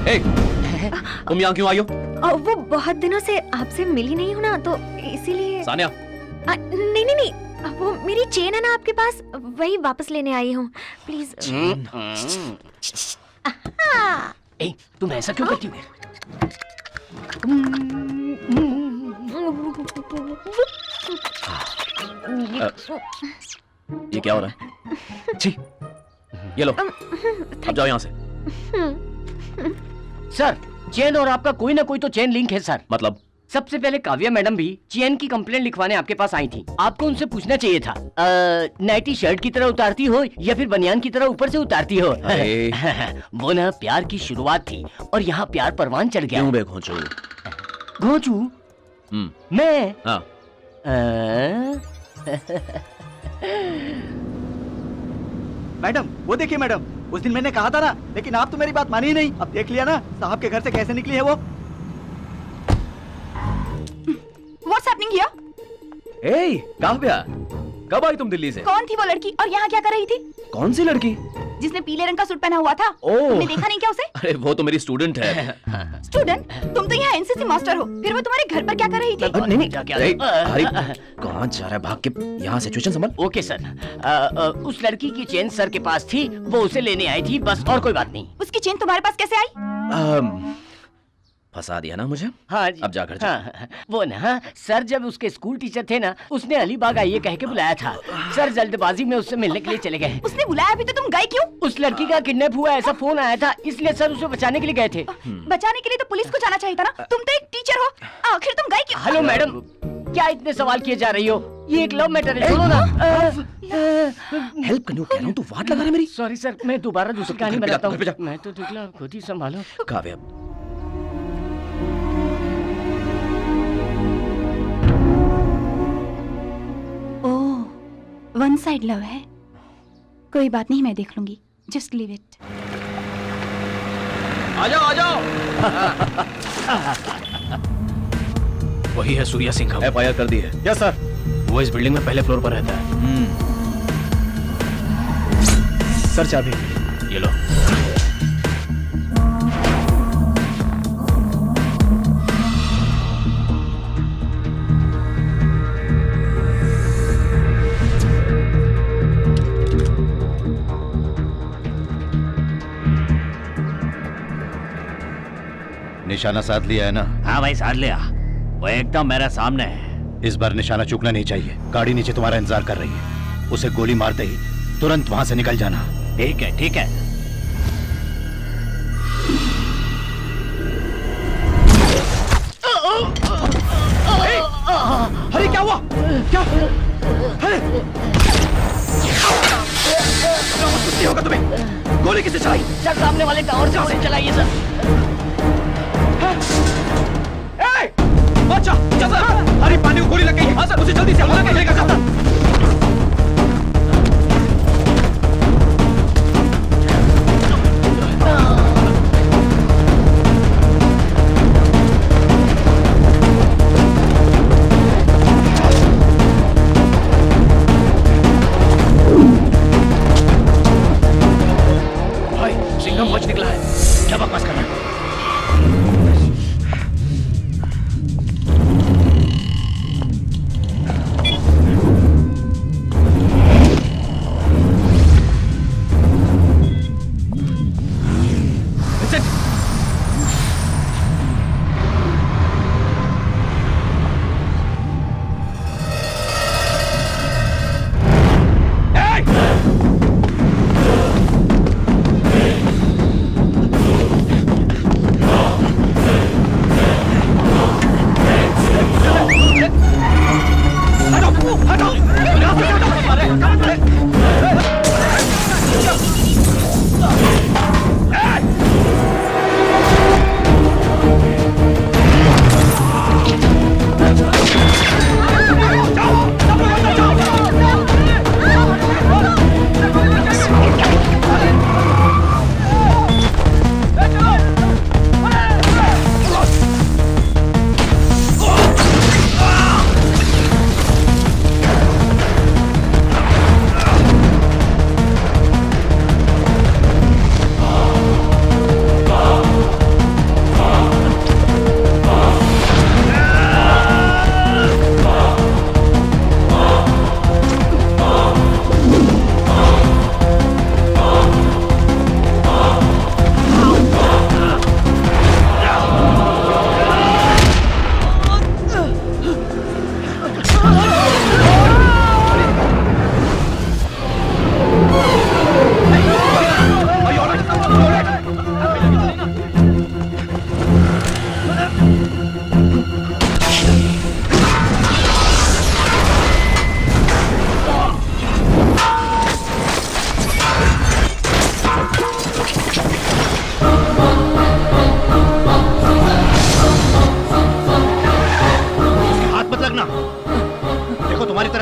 ए, तुम यहाँ क्यों आई हो? वो बहुत दिनों से आपसे मिली नहीं हूँ ना, तो इसीलिए। सानिया। नहीं नहीं नहीं, वो मेरी चेन है ना आपके पास, वही वापस लेने आई हूँ, प्लीज। ए, तुम ऐसा क्यों करती हो? ये क्या हो रहा है? छी, ये लो, अब जाओ यहाँ से। सर, चेन और आपका कोई ना कोई तो चेन लिंक है सर। मतलब? सबसे पहले काव्या मैडम भी चेन की कंप्लेंट लिखवाने आपके पास आई थी। आपको उनसे पूछना चाहिए था, नाइटी शर्ट की तरह उतारती हो या फिर बनियान की तरह ऊपर से उतारती हो? वो ना प्यार की शुरुआत थी और यहाँ प्यार परवान चढ़ गया। क्यों बे घोंचू? घोंचू? मैं? हाँ। मैडम, वो देखिए मैडम, उस दिन मैंने कहा था ना, लेकिन आप तो मेरी बात मानी ही नहीं। अब देख लिया ना साहब के घर से कैसे निकली है वो। What's happening here? ए, काव्या, कब आई तुम दिल्ली से? कौन थी वो लड़की और यहाँ क्या कर रही थी? कौन सी लड़की? जिसने पीले रंग का सूट पहना हुआ था। तुमने देखा नहीं क्या उसे? अरे वो तो मेरी स्टूडेंट है। स्टूडेंट? तुम तो यहाँ एनसीसी मास्टर हो, फिर वो तुम्हारे घर पर क्या कर रही थी? नहीं नहीं, कहाँ जा रहा है भाग के? यहाँ सिचुएशन संभल। ओके सर, उस लड़की की चेन सर के पास थी, वो उसे लेने आई थी, बस और कोई बात नहीं। उसकी चेन तुम्हारे पास कैसे आई? फंसा दिया ना मुझे? हाँ जी। अब जाकर जा। हाँ, वो ना सर जब उसके स्कूल टीचर थे ना, उसने अलीबाग आइए कह के बुलाया था। सर जल्दबाजी में उससे मिलने के लिए चले गए। उसने बुलाया भी तो तुम गए क्यों? उस लड़की का किडनैप हुआ ऐसा फोन आया था, इसलिए सर उसे बचाने के लिए गए थे। बचाने के लिए तो पुलिस को जाना चाहिए था ना, तुम तो एक टीचर हो, आखिर तुम गए क्यों? हेलो मैडम, क्या इतने सवाल किए जा रही हो? ये एक लव मैटर है, छोड़ो ना। हेल्प करने को कह रहा हूँ, तू वाट लगा रहा है मेरी। सॉरी सर, मैं दोबारा दूसरी कहानी बनाता हूँ। मैं तो निकला, खुद ही संभालो। काव्या, वन साइड लव है, कोई बात नहीं, मैं देख लूंगी, जस्ट लीव इट। आ जाओ आ जाओ। वही है सूर्या सिंह का। FIR कर दी है। Yes sir. वो इस बिल्डिंग में पहले फ्लोर पर रहता है। सर चाबी। ये लो। निशाना साध लिया है ना? हाँ भाई, साध लिया, वो एकदम मेरे सामने है। इस बार निशाना चूकना नहीं चाहिए। गाड़ी नीचे तुम्हारा इंतजार कर रही है, उसे गोली मारते ही तुरंत वहां से निकल जाना। ठीक है ठीक है। अरे क्या हुआ? क्या? अरे कुछ होगा तुम्हें? गोली किसे चलाई? सर सामने वाले टावर से गोली चलाइए सर। अच्छा, अरे पानी को गोली लग गई है। हाँ सर, उसे जल्दी से हमारा लेकर जाता। भाई, सिंघम बच निकला है। क्या बकवास कर रहा है?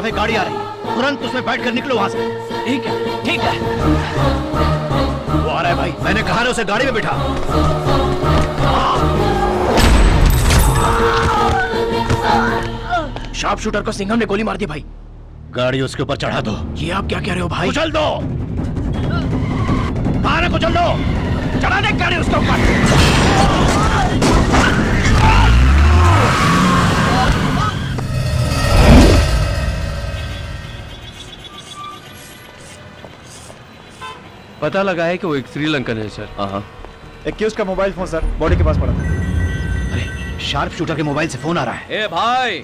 तरफ एक गाड़ी आ रही है, तुरंत उसमें बैठकर निकलो वहां से। ठीक है, ठीक है। वो आ रहा है भाई, मैंने कहा ना उसे गाड़ी में बिठा। शार्प शूटर को सिंघम ने गोली मार दी भाई। गाड़ी उसके ऊपर चढ़ा दो। ये आप क्या कह रहे हो भाई? कुचल दो, मारे कुचल दो, चढ़ा दे गाड़ी उसके ऊपर। पता लगा है कि वो एक श्रीलंकन है सर। हाँ। एक्यूज का मोबाइल फोन सर बॉडी के पास पड़ा था। अरे शार्प शूटर के मोबाइल से फोन आ रहा है। ए भाई,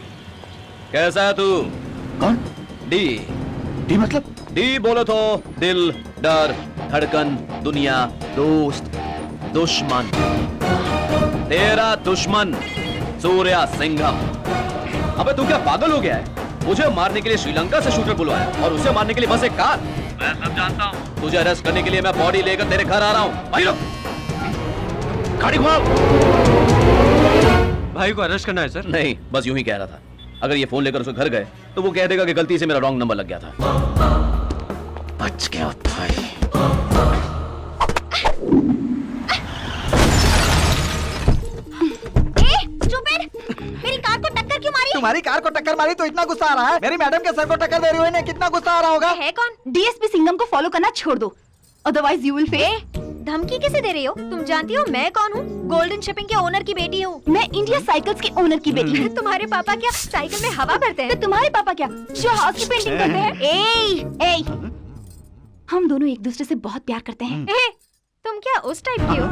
कैसा है तू? कौन? डी। डी मतलब? डी बोलो तो दिल, डर, धड़कन, दुनिया, दोस्त, दुश्मन। तेरा दुश्मन सूर्या सिंघम। अबे तू क्या पागल हो गया है? मुझे मारने के लिए श्रीलंका से शूटर बुलवाया और उसे मारने के लिए बस एक कार। मैं सब जानता हूँ। तुझे अरेस्ट करने के लिए मैं बॉडी लेकर तेरे घर आ रहा हूँ। भाई लोग, गाड़ी घुमाओ। भाई को अरेस्ट करना है सर? नहीं, बस यूं ही कह रहा था। अगर ये फोन लेकर उसके घर गए तो वो कह देगा कि गलती से मेरा रॉन्ग नंबर लग गया था। बच गया भाई। मेरी कार को टक्कर क्यों मारी? तुम्हारी कार को टक्कर मारी तो इतना गुस्सा आ रहा है? मेरी मैडम के सर को टक्कर दे रही हो, इन्हें कितना गुस्सा आ रहा होगा? है कौन? डीएसपी सिंघम को फॉलो करना छोड़ दो, अदरवाइज यू विल फेल। धमकी किसे दे रही हो? तुम जानती हो मैं कौन हूँ? गोल्डन शिपिंग के ओनर की बेटी हूँ। मैं इंडिया साइकिल्स के ओनर की बेटी हूँ। तुम्हारे पापा क्या साइकिल में हवा भरते हैं? तो तुम्हारे पापा क्या जो हाउस की पेंटिंग करते हैं? ए, हम दोनों एक दूसरे से बहुत प्यार करते हैं। ए, तुम क्या उस टाइप की हो?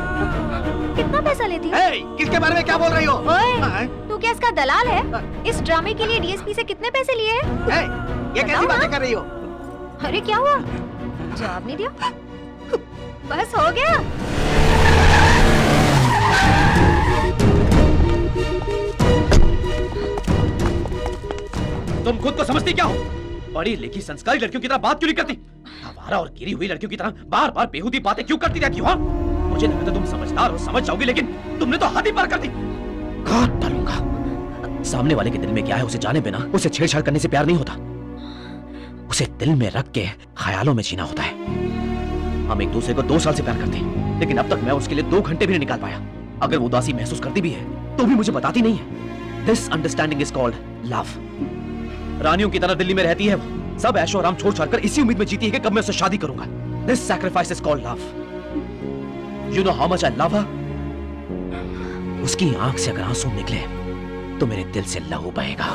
कितना पैसा लेती हो? किसके बारे में क्या बोल रही हो? ओए, तू क्या इसका दलाल है? इस ड्रामे के लिए डीएसपी से कितने पैसे लिए हैं? ये कैसी बातें कर रही हो? अरे क्या हुआ? जवाब नहीं दिया? बस हो गया। तुम खुद को समझती क्या हो? पढ़ी लिखी संस्कारी लड़कियों की तरह बात क्यों नहीं करती? आवारा और गिरी हुई लड़कियों की तरह बार बार बेहूदी बातें क्यों करती रहती हो? हाँ? मुझे लगा था तुम समझदार हो, समझ जाओगी, लेकिन तुमने तो हद ही पार कर दी। काट डालूंगा। सामने वाले के दिल में क्या है उसे जाने बिना उसे छेड़छाड़ करने से प्यार नहीं होता। उसे दिल में रख के ख्यालों में जीना होता है। हम एक दूसरे को 2 साल से प्यार करते हैं, लेकिन अब तक मैं उसके लिए 2 घंटे भी नहीं निकाल पाया। अगर वो उदासी महसूस करती भी है तो भी मुझे बताती नहीं है। This understanding is called love. रानियों की तरह दिल्ली में रहती है वो, सब ऐशो आराम छोड़ छाड़ कर इसी उम्मीद में जीती है कि कब मैं उससे शादी करूंगा। This sacrifice is called love. You know how much I love हर। उसकी आंख से अगर आंसू निकले तो मेरे दिल से लहू बहेगा।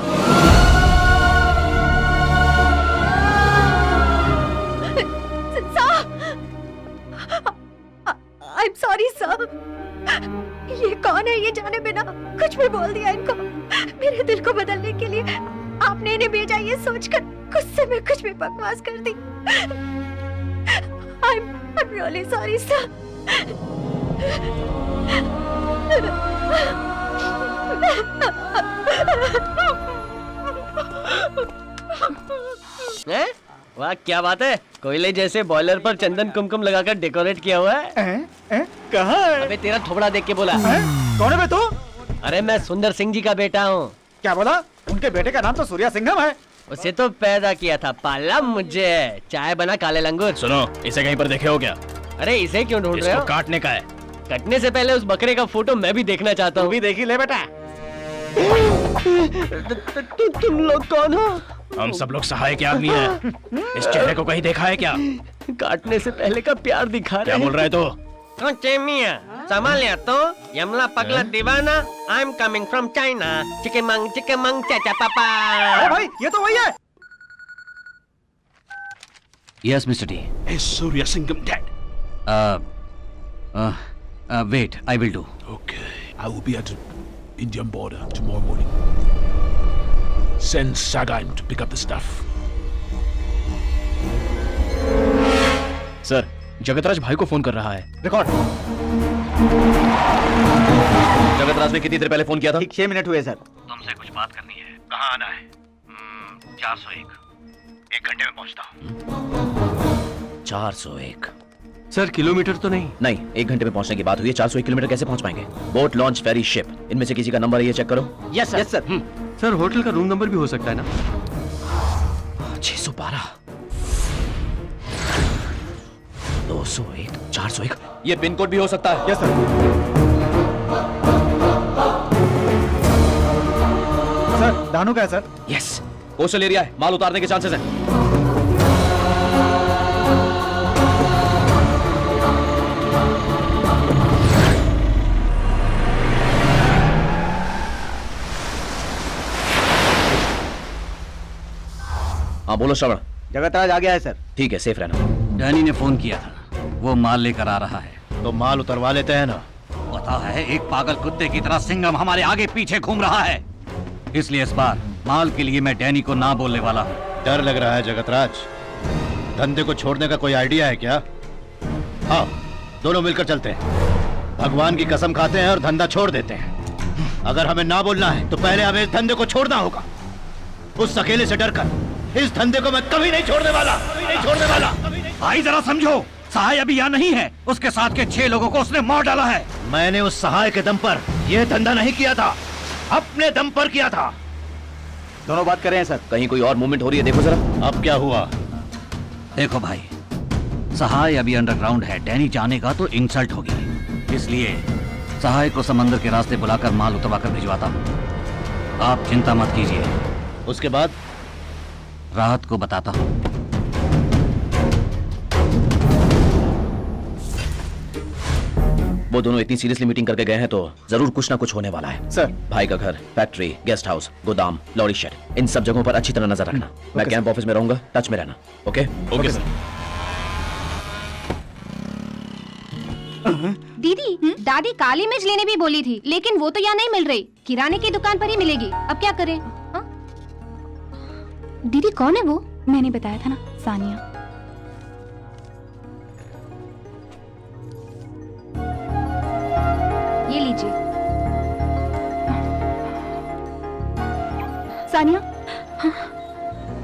I'm sorry sir। ये कौन है? ये जाने बिना कुछ भी बोल दिया इनको। मेरे दिल को बदलने के लिए आपने इन्हें भेजा, ये सोचकर गुस्से में कुछ भी बकवास कर दी। I'm really sorry sir। वाह क्या बात है, कोयले जैसे बॉयलर पर चंदन कुमकुम लगाकर डेकोरेट किया हुआ है। कहाँ है? अबे तेरा थोबड़ा देख के बोला। कौन है बे तू? अरे मैं सुंदर सिंह जी का बेटा हूँ। क्या बोला? उनके बेटे का नाम तो सूर्या सिंघम है। उसे तो पैदा किया था, पाला मुझे। चाय बना काले लंगूर। सुनो, इसे कहीं पर देखे हो क्या? अरे इसे क्यों ढूंढ रहे इसको हो? काटने का है। कटने से पहले उस बकरे का फोटो मैं भी देखना चाहता हूँ। भी देखी ले बेटा। तुम लोग कौन हो? हम सब लोग सहाय के आदमी हैं। इस चेहरे को कहीं देखा है क्या? काटने से पहले का प्यार दिखा रहे क्या बोल रहा है तो? चेमिया संभालिया तो Yamla Pagla Deewana. I am coming from China. चिकमंग चाचा पापा। अरे भाई ये तो वही है। Yes mister D. Is Surya Singham dead? Wait, I will do. Okay, I will be at the Indian border tomorrow morning. Send Sagan to pick up the stuff. Sir, Jagatraj भाई को फोन कर रहा है। रिकॉर्ड। जगतराज ने कितनी देर पहले phone किया था? ठीक 6 मिनट हुए सर। तुमसे कुछ बात करनी है। कहाँ आना है? 401। 1 घंटे में पहुंचता हूँ। 401। सर किलोमीटर तो नहीं? नहीं, 1 घंटे में पहुंचने की बात हुई है। 401 किलोमीटर कैसे पहुंच पाएंगे? बोट, लॉन्च, फेरी, शिप, इनमें से किसी का नंबर है ये चेक करो। Yes sir. सर होटल का रूम नंबर भी हो सकता है ना? 612 201 401 ये पिन कोड भी हो सकता है। Yes sir. सर दानू का है सर। यस, कोस्टल एरिया है, माल उतारने के चांसेस हैं। हाँ बोलो श्रवण। जगतराज आ गया है सर। ठीक है, सेफ रहना। डैनी ने फोन किया था, वो माल लेकर आ रहा है। तो माल उतरवा लेते हैं ना। पता है एक पागल कुत्ते की तरह सिंघम हमारे आगे पीछे घूम रहा है, इसलिए इस बार माल के लिए मैं डैनी को ना बोलने वाला हूँ। डर लग रहा है जगतराज। धंधे को छोड़ने का कोई आइडिया है क्या? हाँ, दोनों मिलकर चलते हैं। भगवान की कसम खाते हैं और धंधा छोड़ देते हैं। अगर हमें ना बोलना है तो पहले हमें इस धंधे को छोड़ना होगा। उस अकेले से डरकर इस धंधे को मैं कभी नहीं छोड़ने वाला, कभी नहीं छोड़ने वाला। भाई जरा समझो, सहाय अभी यहाँ नहीं है, उसके साथ के 6 लोगों को उसने मार डाला है। मैंने उस सहाय के दम पर यह धंधा नहीं किया था, अपने दम पर किया था। दोनों बात कर रहे हैं सर। कहीं कोई और मूवमेंट हो रही है, देखो जरा। अब क्या हुआ? देखो भाई, सहाय अभी अंडरग्राउंड है, डैनी जानेगा तो इंसल्ट होगी, इसलिए सहाय को समंदर के रास्ते बुलाकर माल उतरवा कर भिजवाता हूँ। आप चिंता मत कीजिए, उसके बाद राहत को बताता हूँ। वो दोनों इतनी सीरियसली मीटिंग करके गए हैं तो जरूर कुछ ना कुछ होने वाला है। सर। भाई का घर, फैक्ट्री, गेस्ट हाउस, गोदाम, लॉरी शेड, इन सब जगहों पर अच्छी तरह नजर रखना। मैं कैंप ऑफिस में रहूंगा, टच में रहना। ओके? Okay sir. दीदी, दादी काली मिर्च लेने भी बोली थी, लेकिन वो तो यहाँ नहीं मिल रही, किराने की दुकान पर ही मिलेगी। अब क्या करें? हाँ? दीदी कौन है वो? मैंने बताया था ना, सानिया। ये लीजिए। सानिया,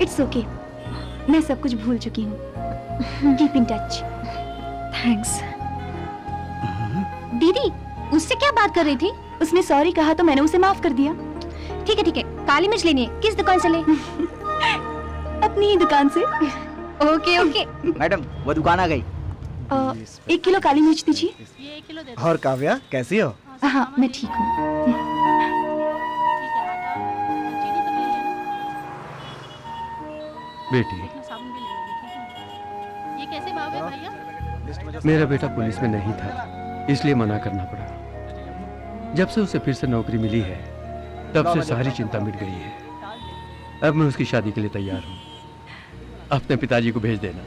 इट्स ओके, मैं सब कुछ भूल चुकी हूँ। Keep in touch. थैंक्स। दीदी, उससे क्या बात कर रही थी? उसने सॉरी कहा तो मैंने उसे माफ कर दिया। ठीक है ठीक है, काली मिर्च लेनी है, किस दुकान से ले? अपनी ही दुकान से। Okay okay. मैडम वो दुकान आ गई। 1 किलो काली मिर्च दीजिए। और काव्या कैसी हो? हाँ मैं ठीक हूँ। बेटी, मेरा बेटा पुलिस में नहीं था, इसलिए मना करना पड़ा। जब से उसे फिर से नौकरी मिली है, तब से सारी चिंता मिट गई है। अब मैं उसकी शादी के लिए तैयार हूँ। अपने पिताजी को भेज देना।